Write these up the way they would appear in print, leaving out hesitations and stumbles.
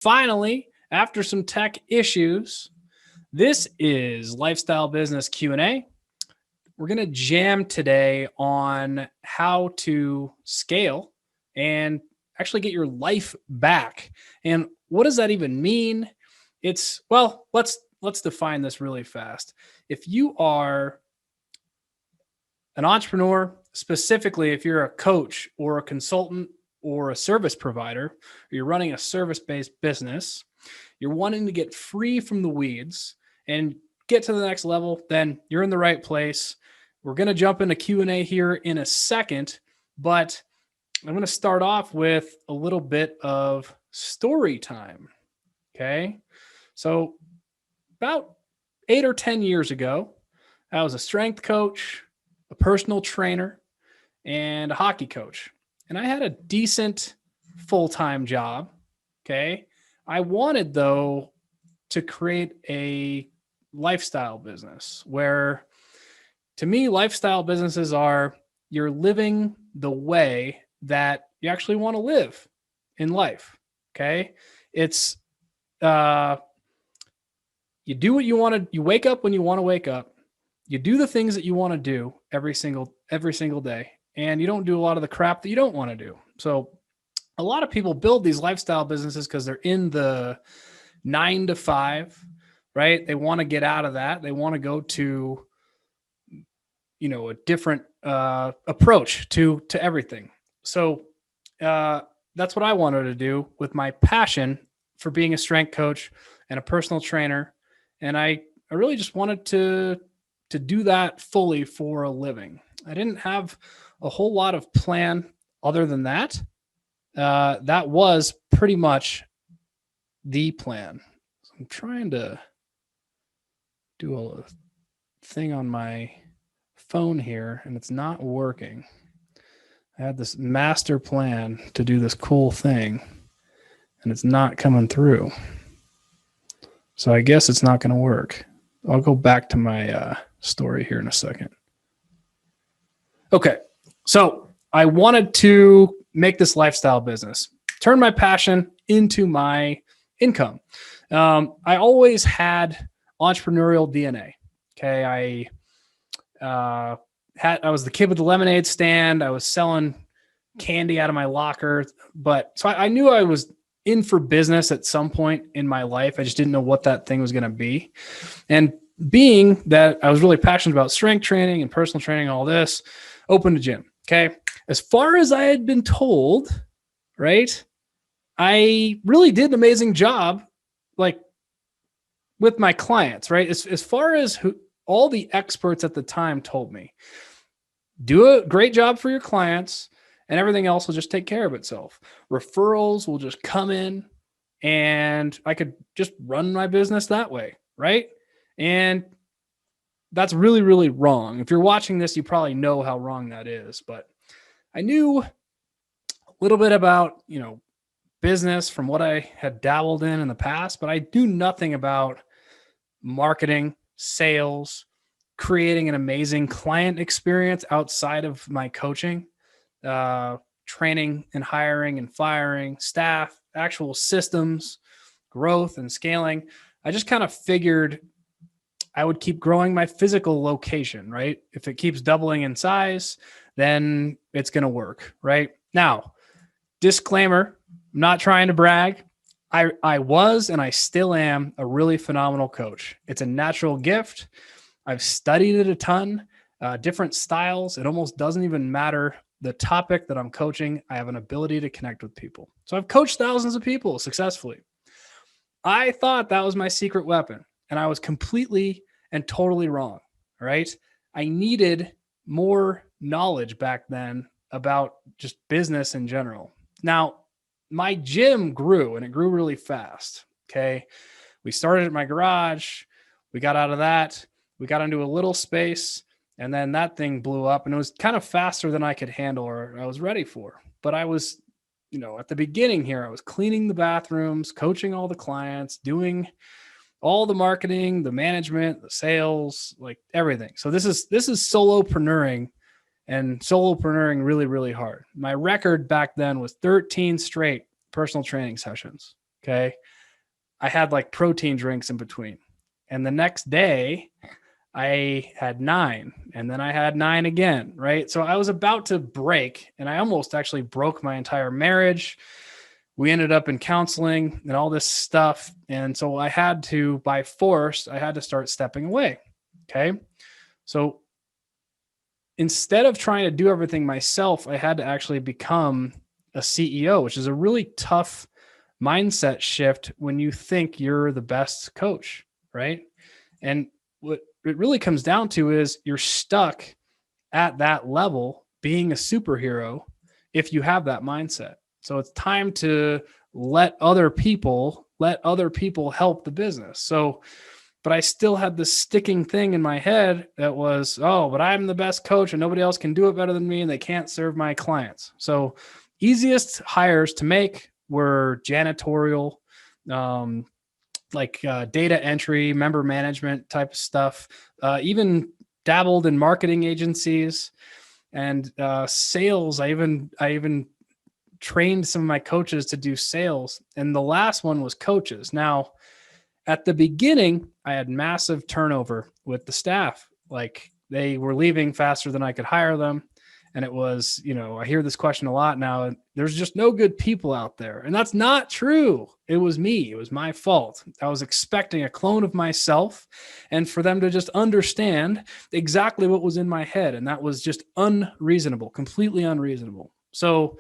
Finally, after some tech issues, this is Lifestyle Business Q&A. We're going to jam today on how to scale and actually get your life back. And what does that even mean? Let's define this really fast. If you are an entrepreneur, specifically if you're a coach or a consultant or a service provider, or you're running a service-based business, you're wanting to get free from the weeds and get to the next level, then you're in the right place. We're going to jump into Q&A here in a second, but I'm going to start off with a little bit of story time. Okay. So about 8 or 10 years ago, I was a strength coach, a personal trainer, and a hockey coach. And I had a decent full-time job. Okay. I wanted, though, to create a lifestyle business where, to me, lifestyle businesses are you're living the way that you actually want to live in life. Okay. It's, you do what you want to, you wake up when you want to wake up. You do the things that you want to do every single day. And you don't do a lot of the crap that you don't want to do. So a lot of people build these lifestyle businesses because they're in the 9 to 5, right? They want to get out of that. They want to go to, a different approach to everything. So that's what I wanted to do with my passion for being a strength coach and a personal trainer. And I really just wanted to do that fully for a living. I didn't have a whole lot of plan other than that. That was pretty much the plan. So I'm trying to do a thing on my phone here, and it's not working. I had this master plan to do this cool thing, and it's not coming through. So I guess it's not going to work. I'll go back to my story here in a second. Okay, so I wanted to make this lifestyle business, turn my passion into my income. I always had entrepreneurial DNA. Okay, I was the kid with the lemonade stand. I was selling candy out of my locker, so I knew I was in for business at some point in my life. I just didn't know what that thing was going to be. And being that I was really passionate about strength training and personal training, all this, opened a gym. Okay. As far as I had been told, right, I really did an amazing job, like with my clients, right? As far as all the experts at the time told me, do a great job for your clients and everything else will just take care of itself. Referrals will just come in and I could just run my business that way, right? And that's really, really wrong. If you're watching this, you probably know how wrong that is. But I knew a little bit about, business from what I had dabbled in the past, but I knew nothing about marketing, sales, creating an amazing client experience outside of my coaching, training and hiring and firing staff, actual systems, growth and scaling. I just kind of figured I would keep growing my physical location, right? If it keeps doubling in size, then it's going to work, right? Now, disclaimer, I'm not trying to brag. I was and I still am a really phenomenal coach. It's a natural gift. I've studied it a ton, different styles. It almost doesn't even matter the topic that I'm coaching. I have an ability to connect with people. So I've coached thousands of people successfully. I thought that was my secret weapon, and I was completely and totally wrong, right? I needed more knowledge back then about just business in general. Now, my gym grew, and it grew really fast, okay? We started at my garage. We got out of that. We got into a little space, and then that thing blew up, and it was kind of faster than I could handle or I was ready for. But I was, at the beginning here, I was cleaning the bathrooms, coaching all the clients, doing all the marketing, the management, the sales, like everything. So this is solopreneuring, and solopreneuring really, really hard. My record back then was 13 straight personal training sessions. Okay. I had like protein drinks in between. And the next day, I had 9, and then I had 9 again, right? So I was about to break, and I almost actually broke my entire marriage. We ended up in counseling and all this stuff. And so I had to, by force, I had to start stepping away. Okay. So instead of trying to do everything myself, I had to actually become a CEO, which is a really tough mindset shift when you think you're the best coach, right? And what it really comes down to is you're stuck at that level being a superhero if you have that mindset. So it's time to let other people help the business. So, but I still had this sticking thing in my head that was, oh, but I'm the best coach and nobody else can do it better than me and they can't serve my clients. So easiest hires to make were janitorial, data entry, member management type of stuff, even dabbled in marketing agencies and sales. I even trained some of my coaches to do sales. And the last one was coaches. Now, at the beginning, I had massive turnover with the staff. Like they were leaving faster than I could hire them. And it was, I hear this question a lot now. There's just no good people out there. And that's not true. It was me. It was my fault. I was expecting a clone of myself and for them to just understand exactly what was in my head. And that was just unreasonable, completely unreasonable. So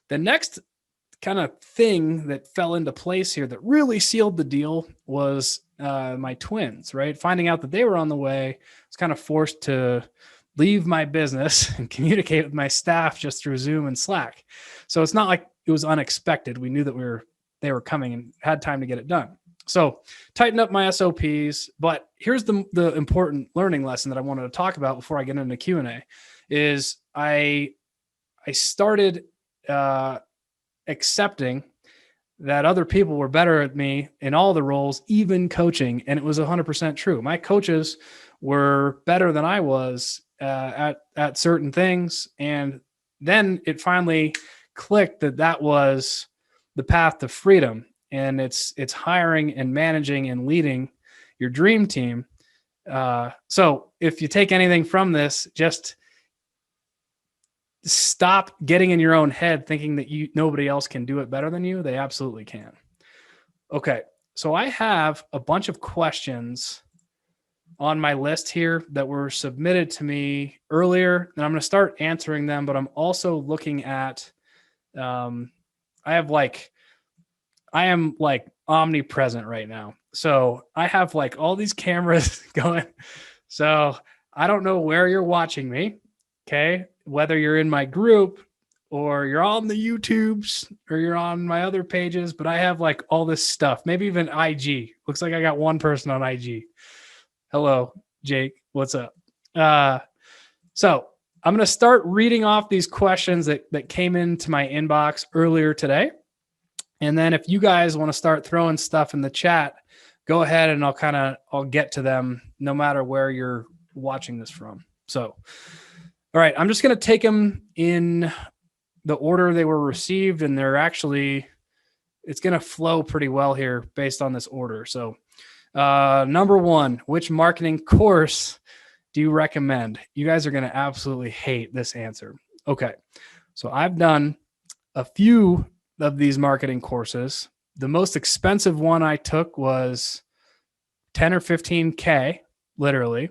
the next kind of thing that fell into place here that really sealed the deal was my twins, right? Finding out that they were on the way, I was kind of forced to leave my business and communicate with my staff just through Zoom and Slack. So it's not like it was unexpected. We knew that they were coming and had time to get it done. So tighten up my SOPs. But here's the important learning lesson that I wanted to talk about before I get into Q&A is I started accepting that other people were better at me in all the roles, even coaching. And it was 100% true. My coaches were better than I was at certain things. And then it finally clicked that was the path to freedom. And it's hiring and managing and leading your dream team. So if you take anything from this, just stop getting in your own head thinking that nobody else can do it better than you. They absolutely can. Okay. So I have a bunch of questions on my list here that were submitted to me earlier, and I'm going to start answering them, but I'm also looking at, I am like omnipresent right now. So I have like all these cameras going. So I don't know where you're watching me. Okay. Whether you're in my group or you're on the YouTubes or you're on my other pages, but I have like all this stuff, maybe even IG. Looks like I got one person on IG. Hello, Jake. What's up? So I'm going to start reading off these questions that came into my inbox earlier today. And then if you guys want to start throwing stuff in the chat, go ahead and I'll get to them no matter where you're watching this from. So, all right, I'm just going to take them in the order they were received, and it's going to flow pretty well here based on this order. So, number 1, which marketing course do you recommend? You guys are going to absolutely hate this answer. Okay. So I've done a few of these marketing courses. The most expensive one I took was 10 or 15K, literally.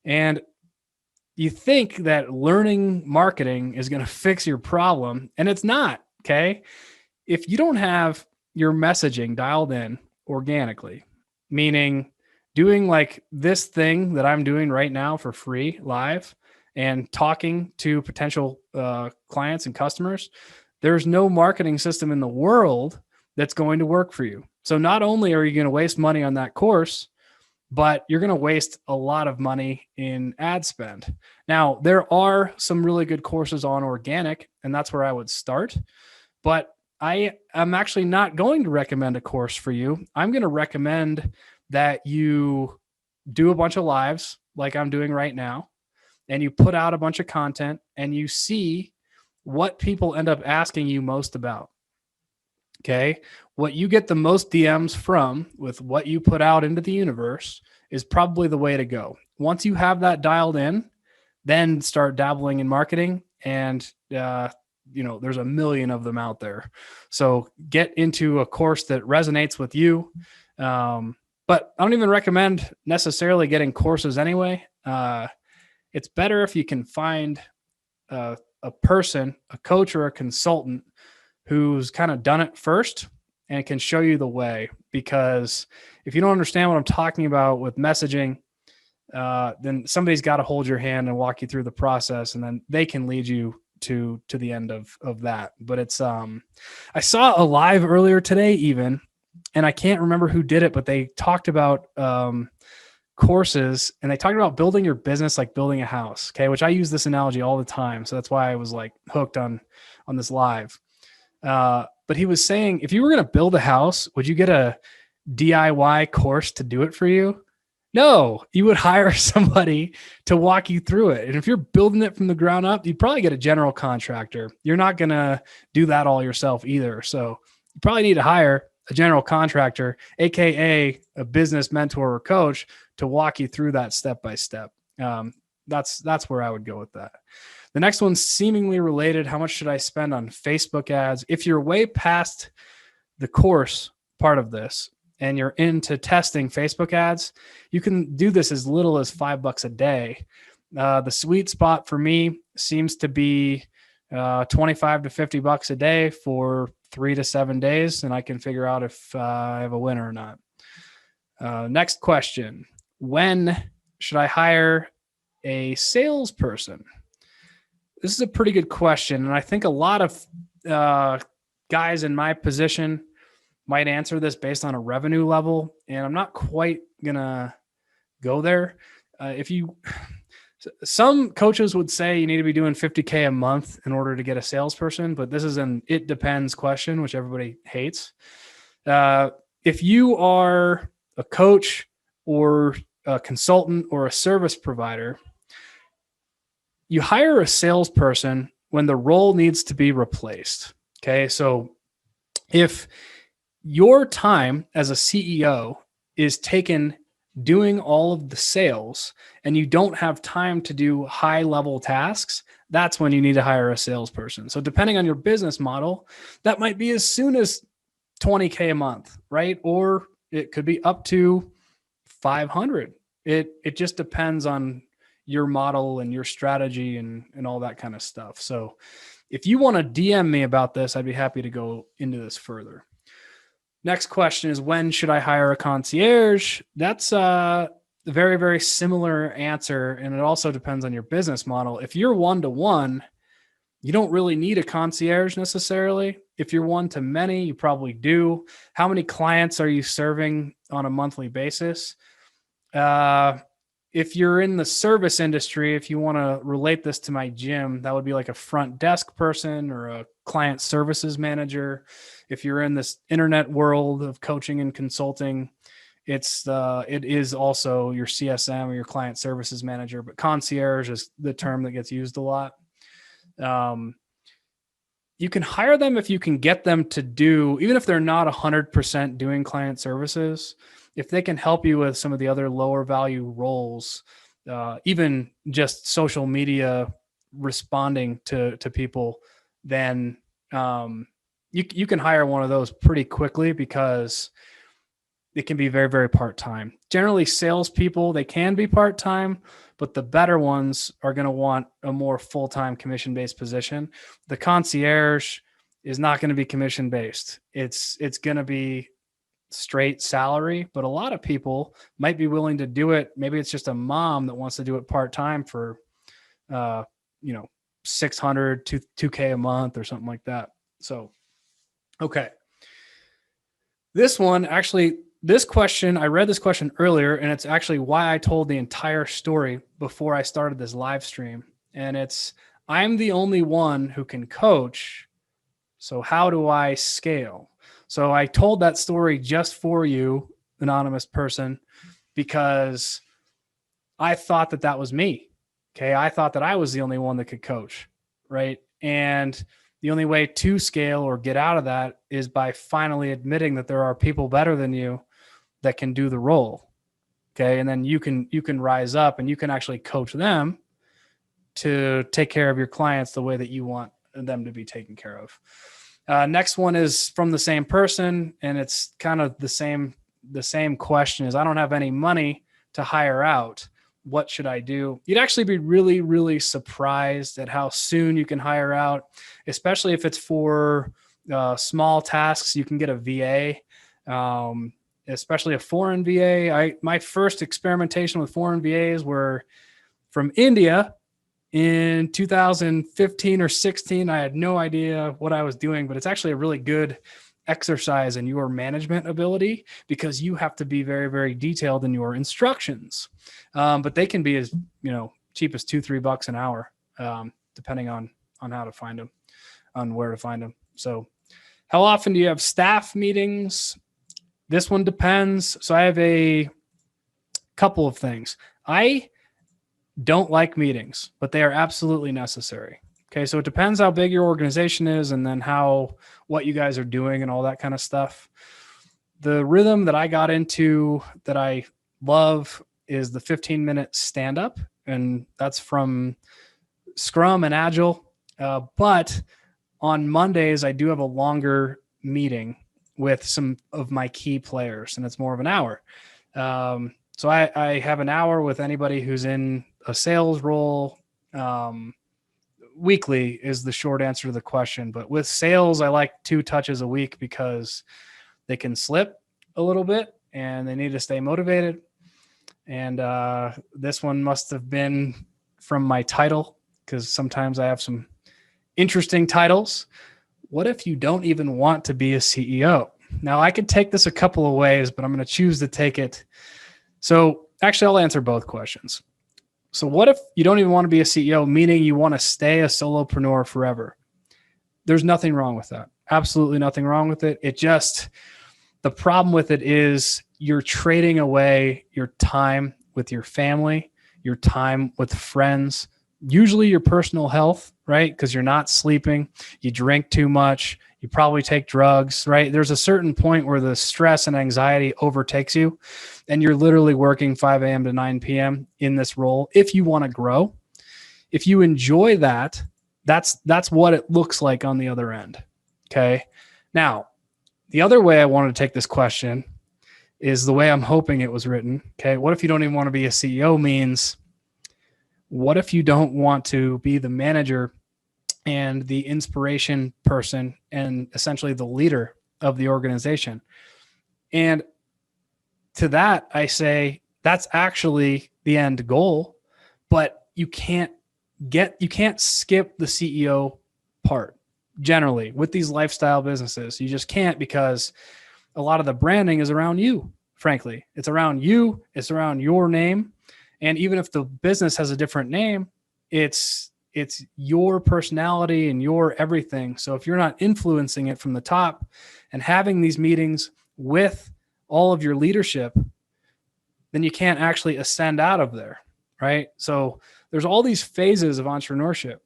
And you think that learning marketing is going to fix your problem, and it's not. Okay. If you don't have your messaging dialed in organically, meaning doing like this thing that I'm doing right now for free live and talking to potential clients and customers, there's no marketing system in the world that's going to work for you. So not only are you going to waste money on that course, but you're going to waste a lot of money in ad spend. Now, there are some really good courses on organic, and that's where I would start. But I am actually not going to recommend a course for you. I'm going to recommend that you do a bunch of lives like I'm doing right now, and you put out a bunch of content and you see what people end up asking you most about. Okay. What you get the most DMs from with what you put out into the universe is probably the way to go. Once you have that dialed in, then start dabbling in marketing. And, there's a million of them out there. So get into a course that resonates with you. But I don't even recommend necessarily getting courses anyway. It's better if you can find a person, a coach or a consultant who's kind of done it first and can show you the way. Because if you don't understand what I'm talking about with messaging, then somebody's got to hold your hand and walk you through the process, and then they can lead you to the end of that. But it's I saw a live earlier today even, and I can't remember who did it, but they talked about courses, and they talked about building your business like building a house. Okay, which I use this analogy all the time, so that's why I was like hooked on this live. But he was saying, if you were going to build a house, would you get a DIY course to do it for you? No, you would hire somebody to walk you through it. And if you're building it from the ground up, you'd probably get a general contractor. You're not going to do that all yourself either. So you probably need to hire a general contractor, AKA a business mentor or coach, to walk you through that step by step. That's where I would go with that. The next one's seemingly related. How much should I spend on Facebook ads? If you're way past the course part of this and you're into testing Facebook ads, you can do this as little as $5 a day. The sweet spot for me seems to be $25 to $50 a day for 3 to 7 days, and I can figure out if I have a winner or not. Next question. When should I hire a salesperson? This is a pretty good question, and I think a lot of guys in my position might answer this based on a revenue level, and I'm not quite gonna go there. Some coaches would say you need to be doing $50K a month in order to get a salesperson, but this is an it depends question, which everybody hates. If you are a coach or a consultant or a service provider, you hire a salesperson when the role needs to be replaced. Okay. So if your time as a CEO is taken doing all of the sales and you don't have time to do high level tasks, that's when you need to hire a salesperson. So depending on your business model, that might be as soon as $20K a month, right? Or it could be up to 500. It just depends on your model and your strategy and all that kind of stuff. So if you want to DM me about this, I'd be happy to go into this further. Next question is, when should I hire a concierge? That's a very, very similar answer. And it also depends on your business model. If you're one-to-one, you don't really need a concierge necessarily. If you're one-to-many, you probably do. How many clients are you serving on a monthly basis? If you're in the service industry, if you want to relate this to my gym, that would be like a front desk person or a client services manager. If you're in this internet world of coaching and consulting, it is also your CSM or your client services manager, but concierge is the term that gets used a lot. You can hire them if you can get them to do, even if they're not 100% doing client services, if they can help you with some of the other lower value roles, even just social media responding to people, then you can hire one of those pretty quickly because it can be very, very part-time. Generally, salespeople, they can be part-time, but the better ones are going to want a more full-time commission-based position. The concierge is not going to be commission-based. It's going to be straight salary, but a lot of people might be willing to do it. Maybe it's just a mom that wants to do it part-time for, $600, $2K a month or something like that. So, okay. This question, I read this question earlier, and it's actually why I told the entire story before I started this live stream. And it's, I'm the only one who can coach. So how do I scale? So I told that story just for you, anonymous person, because I thought that was me. Okay. I thought that I was the only one that could coach. Right. And The only way to scale or get out of that is by finally admitting that there are people better than you that can do the role. Okay. And then you can rise up and you can actually coach them to take care of your clients the way that you want them to be taken care of. Next one is from the same person, and it's kind of the same question is, I don't have any money to hire out. What should I do? You'd actually be really, really surprised at how soon you can hire out, especially if it's for small tasks. You can get a VA, especially a foreign VA. My first experimentation with foreign VAs were from India in 2015 or 16. I had no idea what I was doing, but it's actually a really good exercise in your management ability because you have to be very, very detailed in your instructions. But they can be as, cheap as $2-3 an hour, depending on how to find them, on where to find them. So how often do you have staff meetings? This one depends. So I have a couple of things. I don't like meetings, but they are absolutely necessary. Okay. So it depends how big your organization is and then what you guys are doing and all that kind of stuff. The rhythm that I got into that I love is the 15-minute stand-up, and that's from Scrum and Agile. But on Mondays, I do have a longer meeting with some of my key players, and it's more of an hour. So I have an hour with anybody who's in a sales role. Weekly is the short answer to the question. But with sales, I like 2 touches a week because they can slip a little bit and they need to stay motivated. And this one must have been from my title, because sometimes I have some interesting titles. What if you don't even want to be a CEO? Now, I could take this a couple of ways, but I'm going to choose to take it. So actually, I'll answer both questions. So what if you don't even want to be a CEO, meaning you want to stay a solopreneur forever? There's nothing wrong with that. Absolutely nothing wrong with it. The problem with it is you're trading away your time with your family, your time with friends, usually your personal health, right? Because you're not sleeping, you drink too much, you probably take drugs, right? There's a certain point where the stress and anxiety overtakes you, and you're literally working 5 a.m. to 9 p.m. in this role. If you want to grow, if you enjoy that, that's what it looks like on the other end. Okay. Now, the other way I wanted to take this question is the way I'm hoping it was written. Okay. What if you don't even want to be a CEO means, what if you don't want to be the manager and the inspiration person and essentially the leader of the organization? And to that, I say that's actually the end goal, but you can't skip the CEO part. Generally, with these lifestyle businesses, you just can't, because a lot of the branding is around you. Frankly, it's around you. It's around your name. And even if the business has a different name, it's your personality and your everything. So if you're not influencing it from the top and having these meetings with all of your leadership, then you can't actually ascend out of there, right? So there's all these phases of entrepreneurship,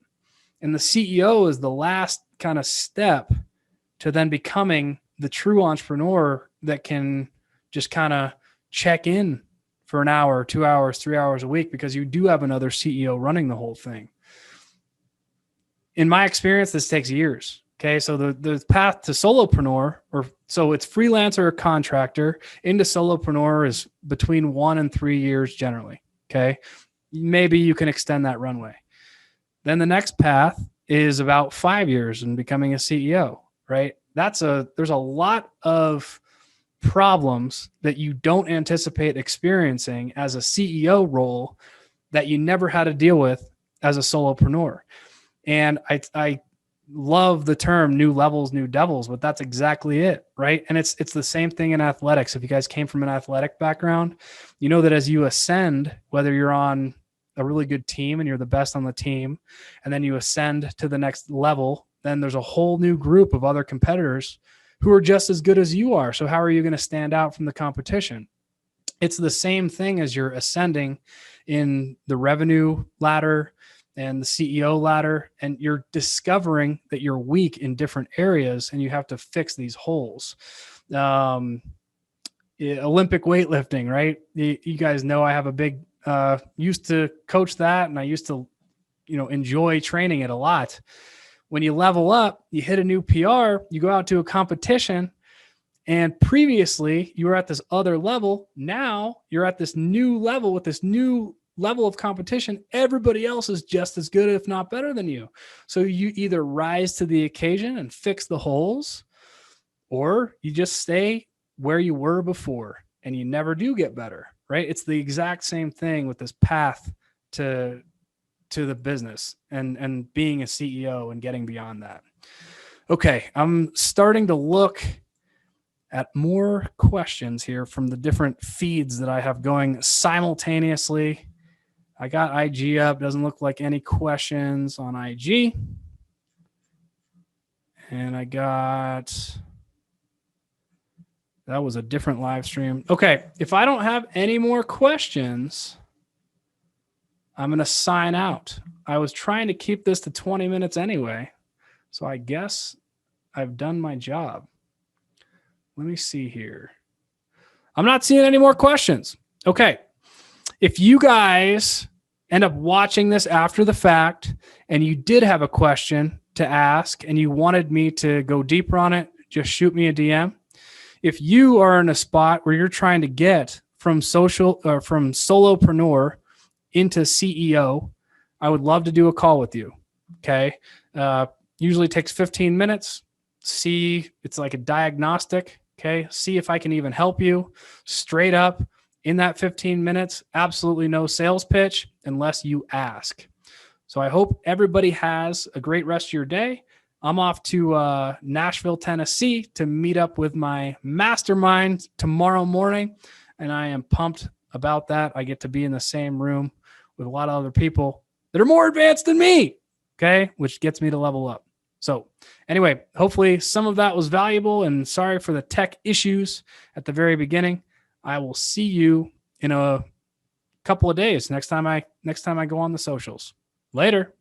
and the CEO is the last kind of step to then becoming the true entrepreneur that can just kind of check in for an hour, 2 hours, 3 hours a week, because you do have another CEO running the whole thing. In my experience, this takes years. Okay. So the path to solopreneur, so it's freelancer or contractor into solopreneur, is between 1 and 3 years generally. Okay. Maybe you can extend that runway. Then the next path is about 5 years and becoming a CEO, right? There's a lot of problems that you don't anticipate experiencing as a CEO role that you never had to deal with as a solopreneur. And I love the term new levels, new devils, but that's exactly it, right? And it's the same thing in athletics. If you guys came from an athletic background, you know that as you ascend, whether you're on a really good team and you're the best on the team, and then you ascend to the next level, then there's a whole new group of other competitors who are just as good as you are. So how are you going to stand out from the competition? It's the same thing as you're ascending in the revenue ladder, and the CEO ladder, and you're discovering that you're weak in different areas and you have to fix these holes. Olympic weightlifting, right? You guys know I have a big, used to coach that, and I used to, enjoy training it a lot. When you level up, you hit a new PR, you go out to a competition, and previously you were at this other level. Now you're at this new level with this new level of competition. Everybody else is just as good, if not better than you. So you either rise to the occasion and fix the holes, or you just stay where you were before and you never do get better, right? It's the exact same thing with this path to the business and being a CEO and getting beyond that. Okay, I'm starting to look at more questions here from the different feeds that I have going simultaneously. I got IG up. Doesn't look like any questions on IG. And that was a different live stream. Okay, if I don't have any more questions, I'm going to sign out. I was trying to keep this to 20 minutes anyway, so I guess I've done my job. Let me see here. I'm not seeing any more questions. Okay. If you guys end up watching this after the fact and you did have a question to ask and you wanted me to go deeper on it, just shoot me a DM. If you are in a spot where you're trying to get from solopreneur into CEO, I would love to do a call with you. Okay. Usually takes 15 minutes. See, it's like a diagnostic. Okay. See if I can even help you straight up in that 15 minutes. Absolutely no sales pitch unless you ask. So I hope everybody has a great rest of your day. I'm off to Nashville, Tennessee to meet up with my mastermind tomorrow morning. And I am pumped about that. I get to be in the same room with a lot of other people that are more advanced than me. Okay. Which gets me to level up. So anyway, hopefully some of that was valuable, and sorry for the tech issues at the very beginning. I will see you in a couple of days next time I go on the socials. Later.